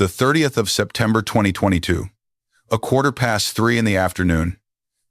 The 30th of September 2022. 3:15 in the afternoon.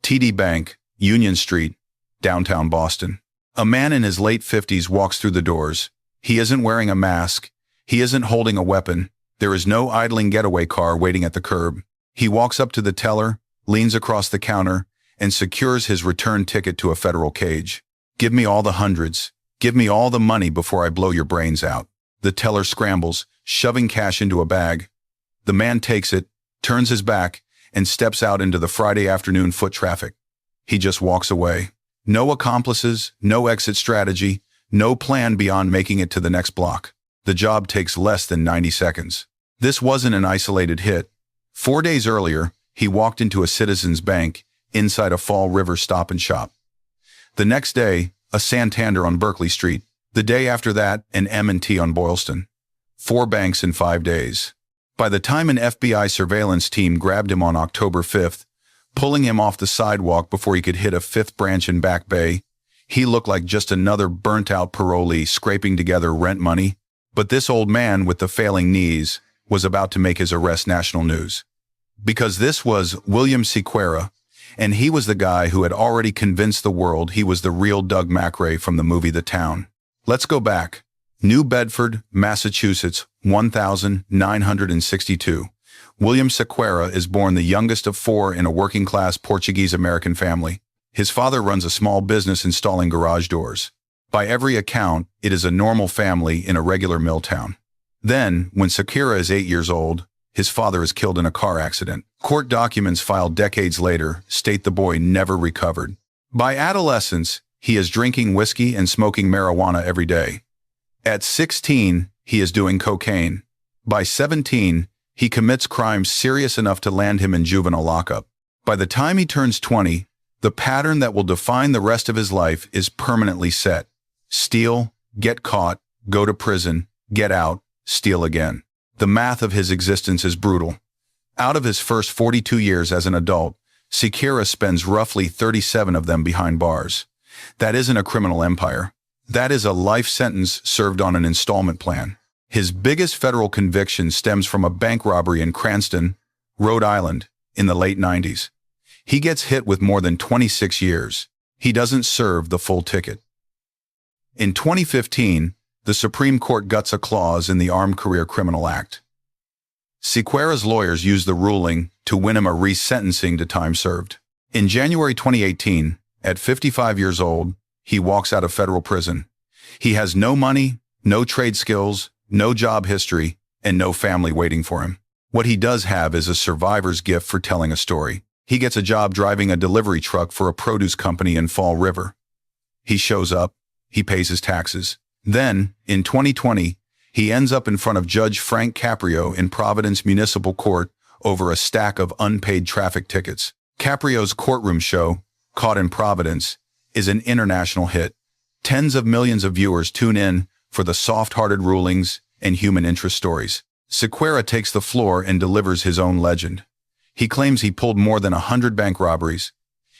TD Bank, Union Street, downtown Boston. A man in his late 50s walks through the doors. He isn't wearing a mask. He isn't holding a weapon. There is no idling getaway car waiting at the curb. He walks up to the teller, leans across the counter, and secures his return ticket to a federal cage. "Give me all the hundreds. Give me all the money before I blow your brains out." The teller scrambles, shoving cash into a bag. The man takes it, turns his back, and steps out into the Friday afternoon foot traffic. He just walks away. No accomplices, no exit strategy, no plan beyond making it to the next block. The job takes less than 90 seconds. This wasn't an isolated hit. 4 days earlier, he walked into a Citizens Bank inside a Fall River Stop and Shop. The next day, a Santander on Berkeley Street. The day after that, an M&T on Boylston. 4 banks in 5 days. By the time an FBI surveillance team grabbed him on October 5th, pulling him off the sidewalk before he could hit a 5th branch in Back Bay, he looked like just another burnt-out parolee scraping together rent money. But this old man with the failing knees was about to make his arrest national news. Because this was William Sequeira, and he was the guy who had already convinced the world he was the real Doug MacRay from the movie The Town. Let's go back. New Bedford, Massachusetts, 1962. William Sequeira is born the youngest of 4 in a working-class Portuguese-American family. His father runs a small business installing garage doors. By every account, it is a normal family in a regular mill town. Then, when Sequeira is 8 years old, his father is killed in a car accident. Court documents filed decades later state the boy never recovered. By adolescence, he is drinking whiskey and smoking marijuana every day. At 16, he is doing cocaine. By 17, he commits crimes serious enough to land him in juvenile lockup. By the time he turns 20, the pattern that will define the rest of his life is permanently set. Steal, get caught, go to prison, get out, steal again. The math of his existence is brutal. Out of his first 42 years as an adult, Sequeira spends roughly 37 of them behind bars. That isn't a criminal empire. That is a life sentence served on an installment plan. His biggest federal conviction stems from a bank robbery in Cranston, Rhode Island, in the late 90s. He gets hit with more than 26 years. He doesn't serve the full ticket. In 2015, the Supreme Court guts a clause in the Armed Career Criminal Act. Sequeira's lawyers used the ruling to win him a resentencing to time served. In January 2018, at 55 years old, he walks out of federal prison. He has no money, no trade skills, no job history, and no family waiting for him. What he does have is a survivor's gift for telling a story. He gets a job driving a delivery truck for a produce company in Fall River. He shows up, he pays his taxes. Then, in 2020, he ends up in front of Judge Frank Caprio in Providence Municipal Court over a stack of unpaid traffic tickets. Caprio's courtroom show, Caught in Providence, is an international hit. Tens of millions of viewers tune in for the soft-hearted rulings and human interest stories. Sequeira takes the floor and delivers his own legend. He claims he pulled more than 100 bank robberies.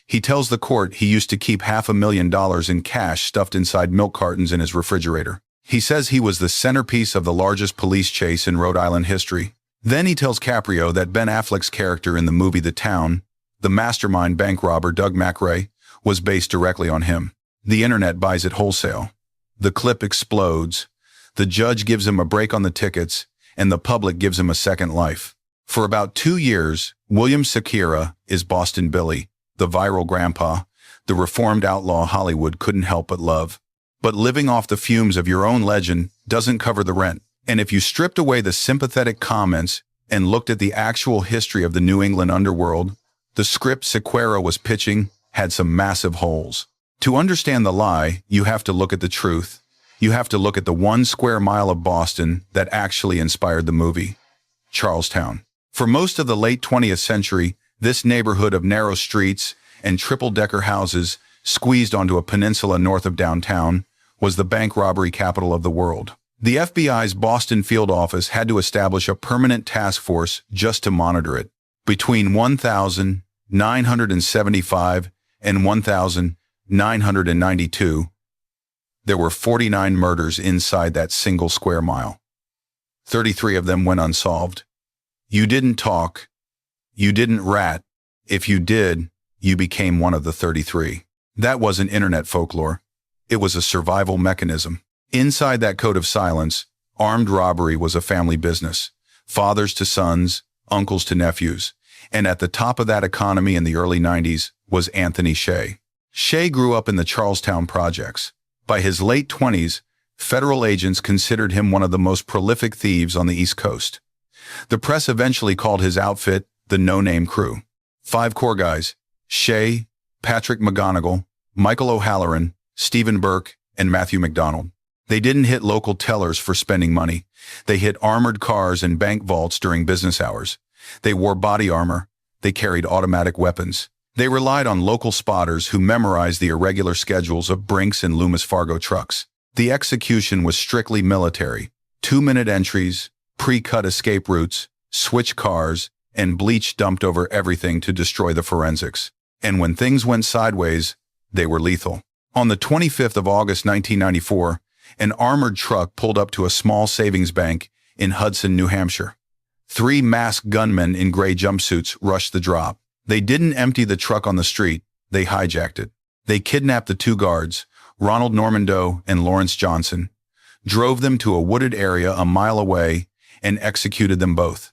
He tells the court he used to keep $500,000 in cash stuffed inside milk cartons in his refrigerator. He says he was the centerpiece of the largest police chase in Rhode Island history. Then he tells Caprio that Ben Affleck's character in the movie The Town, the mastermind bank robber Doug MacRay, was based directly on him. The internet buys it wholesale. The clip explodes. The judge gives him a break on the tickets, and the public gives him a second life. For about 2 years, William Sequeira is Boston Billy, the viral grandpa, the reformed outlaw Hollywood couldn't help but love. But living off the fumes of your own legend doesn't cover the rent. And if you stripped away the sympathetic comments and looked at the actual history of the New England underworld, the script Sequeira was pitching had some massive holes. To understand the lie, you have to look at the truth. You have to look at the 1 square mile of Boston that actually inspired the movie, Charlestown. For most of the late 20th century, this neighborhood of narrow streets and triple-decker houses squeezed onto a peninsula north of downtown was the bank robbery capital of the world. The FBI's Boston field office had to establish a permanent task force just to monitor it. Between 1975 and 1992, there were 49 murders inside that single square mile. 33 of them went unsolved. You didn't talk. You didn't rat. If you did, you became one of the 33. That wasn't internet folklore. It was a survival mechanism. Inside that code of silence, armed robbery was a family business. Fathers to sons, uncles to nephews. And at the top of that economy in the early 90s was Anthony Shea. Shea grew up in the Charlestown projects. By his late 20s, federal agents considered him one of the most prolific thieves on the East Coast. The press eventually called his outfit the No-Name Crew. 5 core guys: Shea, Patrick McGonigal, Michael O'Halloran, Stephen Burke, and Matthew McDonald. They didn't hit local tellers for spending money. They hit armored cars and bank vaults during business hours. They wore body armor. They carried automatic weapons. They relied on local spotters who memorized the irregular schedules of Brinks and Loomis Fargo trucks. The execution was strictly military. 2-minute entries, pre-cut escape routes, switch cars, and bleach dumped over everything to destroy the forensics. And when things went sideways, they were lethal. On the 25th of August 1994, an armored truck pulled up to a small savings bank in Hudson, New Hampshire. 3 masked gunmen in gray jumpsuits rushed the drop. They didn't empty the truck on the street, they hijacked it. They kidnapped the 2 guards, Ronald Normando and Lawrence Johnson, drove them to a wooded area a mile away, and executed them both.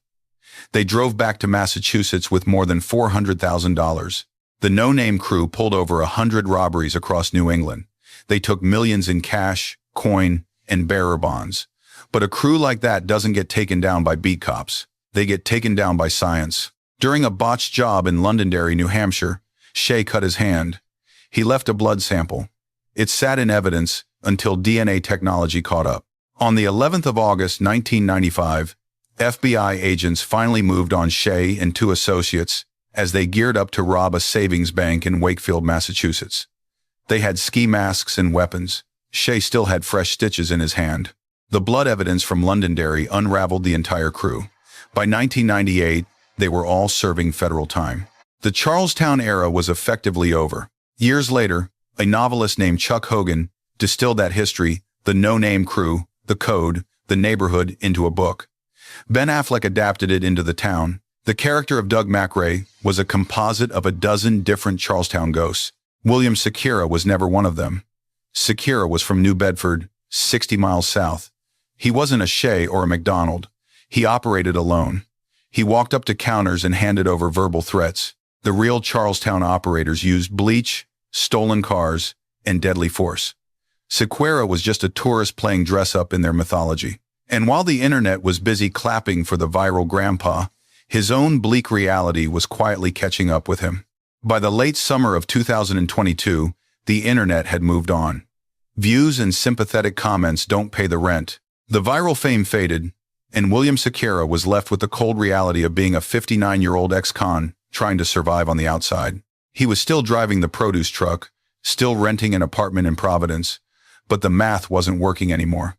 They drove back to Massachusetts with more than $400,000. The No-Name Crew pulled over 100 robberies across New England. They took millions in cash, coin, and bearer bonds. But a crew like that doesn't get taken down by beat cops. They get taken down by science. During a botched job in Londonderry, New Hampshire, Shea cut his hand. He left a blood sample. It sat in evidence until DNA technology caught up. On the 11th of August 1995, FBI agents finally moved on Shea and 2 associates as they geared up to rob a savings bank in Wakefield, Massachusetts. They had ski masks and weapons. Shea still had fresh stitches in his hand. The blood evidence from Londonderry unraveled the entire crew. By 1998, they were all serving federal time. The Charlestown era was effectively over. Years later, a novelist named Chuck Hogan distilled that history, the No-Name Crew, the code, the neighborhood, into a book. Ben Affleck adapted it into The Town. The character of Doug MacRay was a composite of a dozen different Charlestown ghosts. William Sequeira was never one of them. Sequeira was from New Bedford, 60 miles south. He wasn't a Shea or a McDonald. He operated alone. He walked up to counters and handed over verbal threats. The real Charlestown operators used bleach, stolen cars, and deadly force. Sequeira was just a tourist playing dress-up in their mythology. And while the internet was busy clapping for the viral grandpa, his own bleak reality was quietly catching up with him. By the late summer of 2022, the internet had moved on. Views and sympathetic comments don't pay the rent. The viral fame faded, and William Sequeira was left with the cold reality of being a 59-year-old ex-con trying to survive on the outside. He was still driving the produce truck, still renting an apartment in Providence, but the math wasn't working anymore.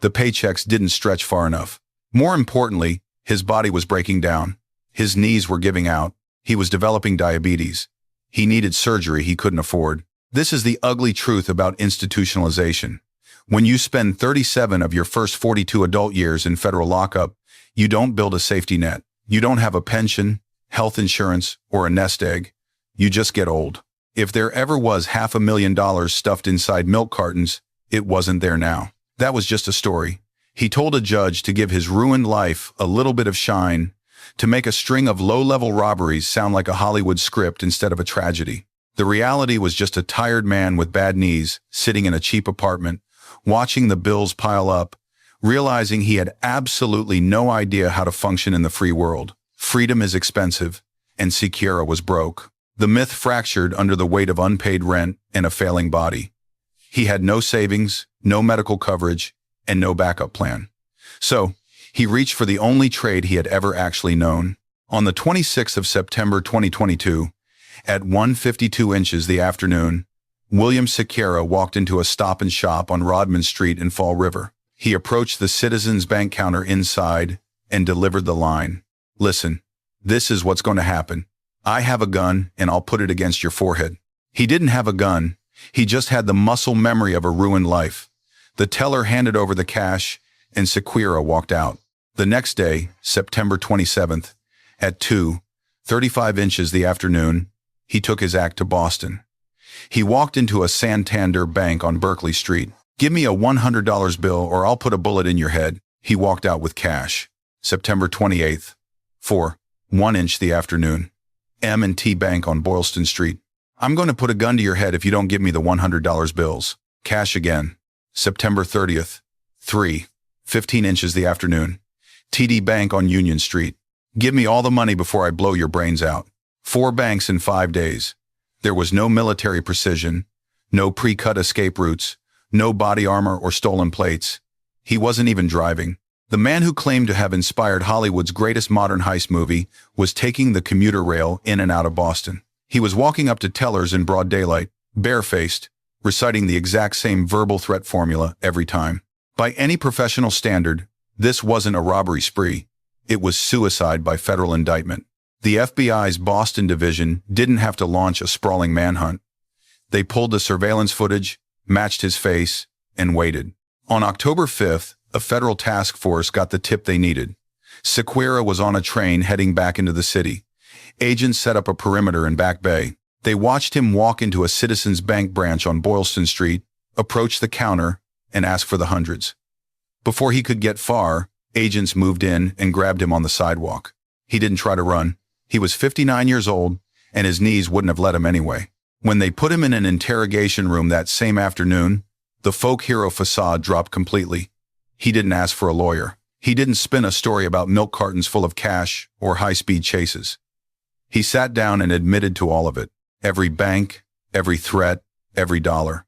The paychecks didn't stretch far enough. More importantly, his body was breaking down. His knees were giving out. He was developing diabetes. He needed surgery he couldn't afford. This is the ugly truth about institutionalization. When you spend 37 of your first 42 adult years in federal lockup, you don't build a safety net. You don't have a pension, health insurance, or a nest egg. You just get old. If there ever was $500,000 stuffed inside milk cartons, it wasn't there now. That was just a story. He told a judge to give his ruined life a little bit of shine, to make a string of low-level robberies sound like a Hollywood script instead of a tragedy. The reality was just a tired man with bad knees, sitting in a cheap apartment, watching the bills pile up, realizing he had absolutely no idea how to function in the free world. Freedom is expensive, and Sequeira was broke. The myth fractured under the weight of unpaid rent and a failing body. He had no savings, no medical coverage, and no backup plan. So, he reached for the only trade he had ever actually known. On the 26th of September 2022, at 1:52 inches the afternoon, William Sequeira walked into a Stop and Shop on Rodman Street in Fall River. He approached the Citizens Bank counter inside and delivered the line. "Listen, this is what's going to happen. I have a gun and I'll put it against your forehead." He didn't have a gun. He just had the muscle memory of a ruined life. The teller handed over the cash and Sequeira walked out. The next day, September 27th, at 2:35 inches the afternoon, he took his act to Boston. He walked into a Santander bank on Berkeley Street. "Give me a $100 bill or I'll put a bullet in your head." He walked out with cash. September 28th, 4:1 inch the afternoon, M&T Bank on Boylston Street. "I'm going to put a gun to your head if you don't give me the $100 bills." Cash again. September 30th, 3:15 inches the afternoon, TD Bank on Union Street. "Give me all the money before I blow your brains out." 4 banks in 5 days. There was no military precision, no pre-cut escape routes, no body armor or stolen plates. He wasn't even driving. The man who claimed to have inspired Hollywood's greatest modern heist movie was taking the commuter rail in and out of Boston. He was walking up to tellers in broad daylight, barefaced, reciting the exact same verbal threat formula every time. By any professional standard, this wasn't a robbery spree. It was suicide by federal indictment. The FBI's Boston division didn't have to launch a sprawling manhunt. They pulled the surveillance footage, matched his face, and waited. On October 5th, a federal task force got the tip they needed. Sequeira was on a train heading back into the city. Agents set up a perimeter in Back Bay. They watched him walk into a Citizens Bank branch on Boylston Street, approach the counter, and ask for the hundreds. Before he could get far, agents moved in and grabbed him on the sidewalk. He didn't try to run. He was 59 years old, and his knees wouldn't have let him anyway. When they put him in an interrogation room that same afternoon, the folk hero facade dropped completely. He didn't ask for a lawyer. He didn't spin a story about milk cartons full of cash or high-speed chases. He sat down and admitted to all of it. Every bank, every threat, every dollar.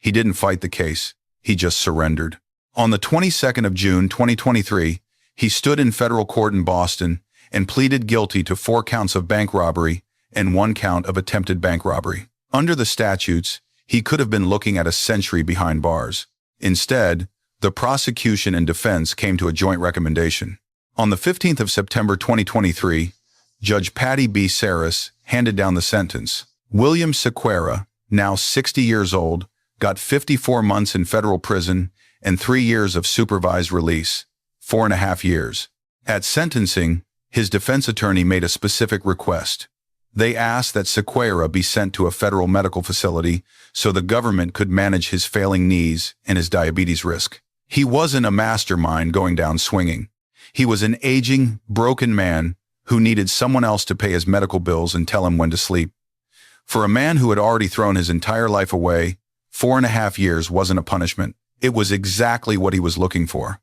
He didn't fight the case. He just surrendered. On the 22nd of June, 2023, he stood in federal court in Boston and pleaded guilty to 4 counts of bank robbery and 1 count of attempted bank robbery. Under the statutes, he could have been looking at a century behind bars. Instead, the prosecution and defense came to a joint recommendation. On the 15th of September 2023, Judge Patty B. Saris handed down the sentence. William Sequeira, now 60 years old, got 54 months in federal prison and 3 years of supervised release, 4.5 years. At sentencing, his defense attorney made a specific request. They asked that Sequeira be sent to a federal medical facility so the government could manage his failing knees and his diabetes risk. He wasn't a mastermind going down swinging. He was an aging, broken man who needed someone else to pay his medical bills and tell him when to sleep. For a man who had already thrown his entire life away, 4.5 years wasn't a punishment. It was exactly what he was looking for.